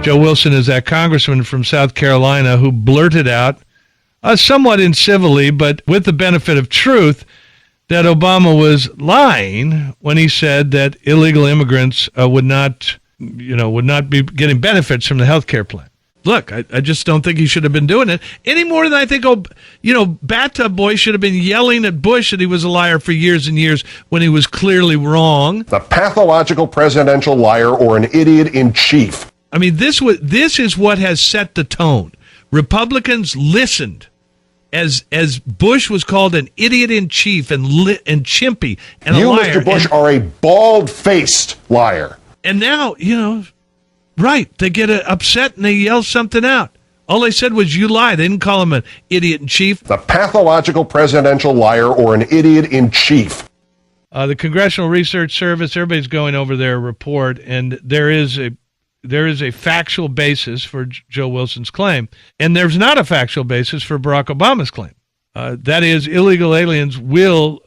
Joe Wilson is that congressman from South Carolina who blurted out, somewhat incivilly, but with the benefit of truth, that Obama was lying when he said that illegal immigrants would not be getting benefits from the health care plan. Look, I just don't think he should have been doing it any more than I think, Bathtub Boy should have been yelling at Bush that he was a liar for years and years when he was clearly wrong. The pathological presidential liar or an idiot in chief. I mean, this is what has set the tone. Republicans listened as Bush was called an idiot in chief and chimpy and a liar. You, Mr. Bush, are a bald-faced liar. And now, right, they get upset and they yell something out. All they said was, you lie. They didn't call him an idiot in chief. The pathological presidential liar or an idiot in chief. The Congressional Research Service, everybody's going over their report, and there is a factual basis for Joe Wilson's claim, and there's not a factual basis for Barack Obama's claim. That is, illegal aliens will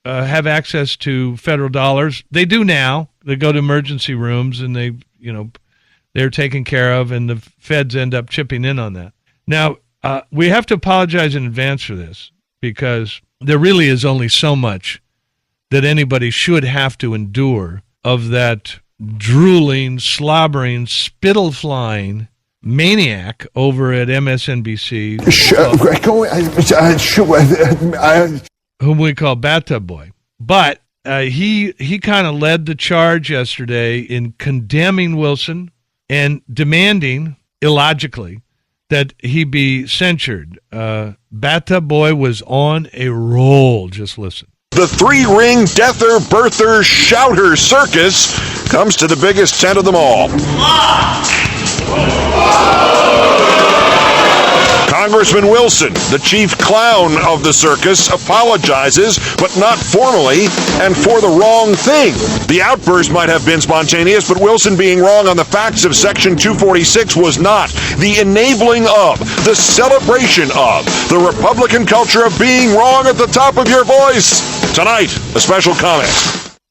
have access to federal dollars. They do now. They go to emergency rooms, and they're taken care of, and the feds end up chipping in on that. Now, we have to apologize in advance for this, because there really is only so much that anybody should have to endure of that drooling, slobbering, spittle-flying maniac over at MSNBC, whom we call Bathtub Boy. But he kind of led the charge yesterday in condemning Wilson and demanding, illogically, that he be censured. Bathtub Boy was on a roll. Just listen. The three-ring deather, birther, shouter circus comes to the biggest tent of them all. Congressman Wilson, the chief clown of the circus, apologizes, but not formally, and for the wrong thing. The outburst might have been spontaneous, but Wilson being wrong on the facts of Section 246 was not. The enabling of, the celebration of, the Republican culture of being wrong at the top of your voice. Tonight, a special comment.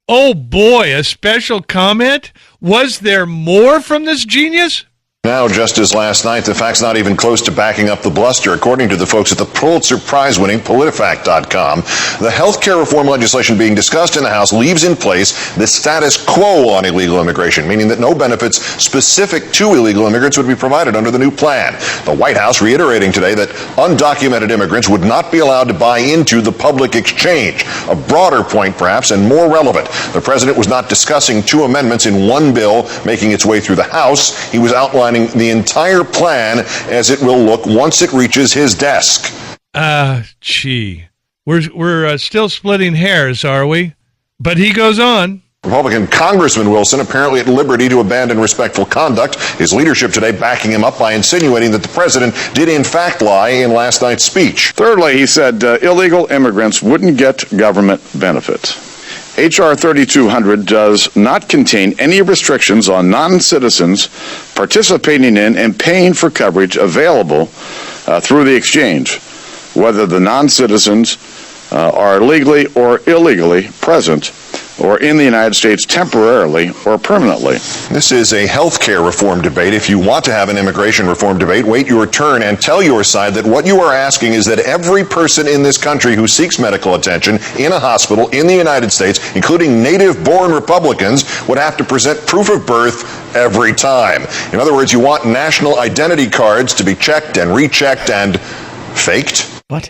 Oh boy, a special comment? Was there more from this genius? Now, just as last night, the fact's not even close to backing up the bluster. According to the folks at the Pulitzer Prize-winning PolitiFact.com, the health care reform legislation being discussed in the House leaves in place the status quo on illegal immigration, meaning that no benefits specific to illegal immigrants would be provided under the new plan. The White House reiterating today that undocumented immigrants would not be allowed to buy into the public exchange. A broader point, perhaps, and more relevant. The president was not discussing two amendments in one bill making its way through the House. He was outlining the entire plan as it will look once it reaches his desk. We're still splitting hairs, are we? But he goes on. Republican Congressman Wilson apparently at liberty to abandon respectful conduct. His leadership today backing him up by insinuating that the president did in fact lie in last night's speech. Thirdly, he said illegal immigrants wouldn't get government benefits. H.R. 3200 does not contain any restrictions on non-citizens participating in and paying for coverage available through the exchange, whether the non-citizens are legally or illegally present or in the United States temporarily or permanently. This is a health care reform debate. If you want to have an immigration reform debate, wait your turn and tell your side that what you are asking is that every person in this country who seeks medical attention in a hospital in the United States, including native-born Republicans, would have to present proof of birth every time. In other words, you want national identity cards to be checked and rechecked and faked. What?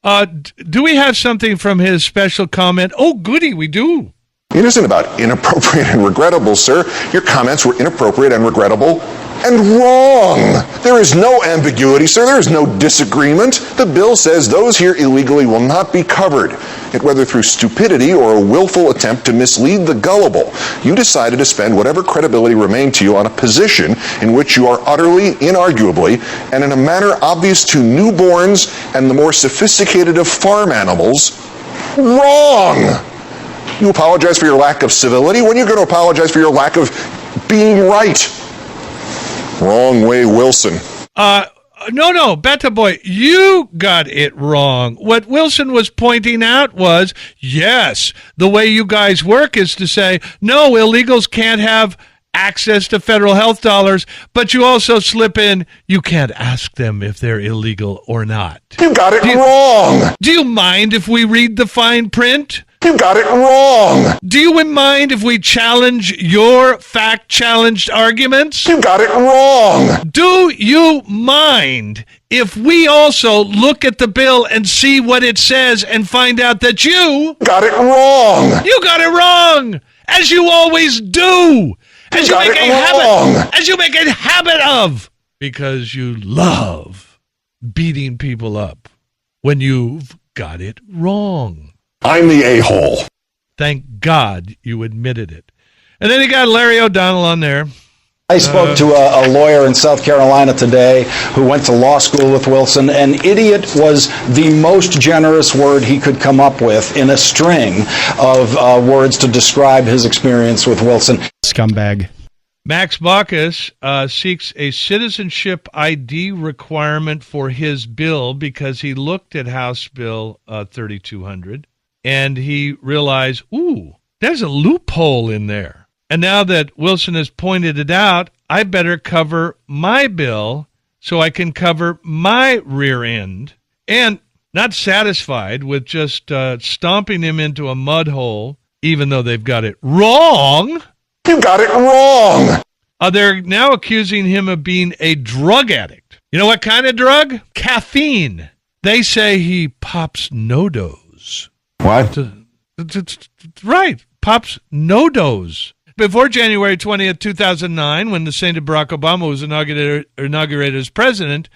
Do we have something from his special comment? Oh, goody, we do. It isn't about inappropriate and regrettable, sir. Your comments were inappropriate and regrettable and wrong. There is no ambiguity, sir. There is no disagreement. The bill says those here illegally will not be covered. Yet whether through stupidity or a willful attempt to mislead the gullible, you decided to spend whatever credibility remained to you on a position in which you are utterly, inarguably, and in a manner obvious to newborns and the more sophisticated of farm animals, wrong. You apologize for your lack of civility? When are you going to apologize for your lack of being right? Wrong way, Wilson. No, Beta Boy, you got it wrong. What Wilson was pointing out was, yes, the way you guys work is to say, no, illegals can't have access to federal health dollars, but you also slip in, you can't ask them if they're illegal or not. You got it wrong. Do you mind if we read the fine print? You got it wrong. Do you mind if we challenge your fact-challenged arguments? You got it wrong. Do you mind if we also look at the bill and see what it says and find out that you got it wrong? You got it wrong, as you always do, as you make a habit of, because you love beating people up when you've got it wrong. I'm the a-hole. Thank God you admitted it. And then you got Larry O'Donnell on there. I spoke to a lawyer in South Carolina today who went to law school with Wilson, and idiot was the most generous word he could come up with in a string of words to describe his experience with Wilson. Scumbag. Max Baucus seeks a citizenship ID requirement for his bill because he looked at House Bill 3200 and he realized, ooh, there's a loophole in there. And now that Wilson has pointed it out, I better cover my bill so I can cover my rear end. And not satisfied with just stomping him into a mud hole, even though they've got it wrong. You got it wrong. They're now accusing him of being a drug addict. You know what kind of drug? Caffeine. They say he pops no-dos. What? Right. Pops no-dos. Before January 20th, 2009, when the sainted Barack Obama was inaugurated as president,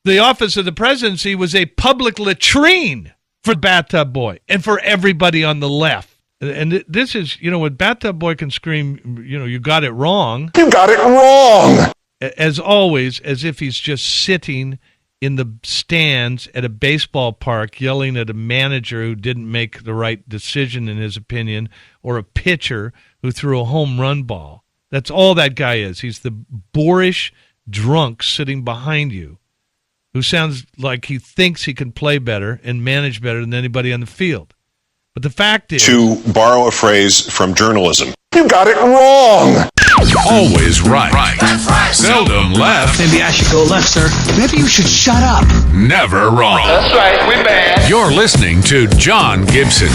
the office of the presidency was a public latrine for Bathtub Boy and for everybody on the left. And this is, when Bathtub Boy can scream, you got it wrong. You got it wrong. As always, as if he's just sitting in the stands at a baseball park yelling at a manager who didn't make the right decision in his opinion, or a pitcher who threw a home run ball. That's all that guy is. He's the boorish drunk sitting behind you who sounds like he thinks he can play better and manage better than anybody on the field. But the fact is... To borrow a phrase from journalism. You got it wrong. Always right. That's right. Seldom left. Maybe I should go left, sir. Maybe you should shut up. Never wrong. That's right. We're bad. You're listening to John Gibson.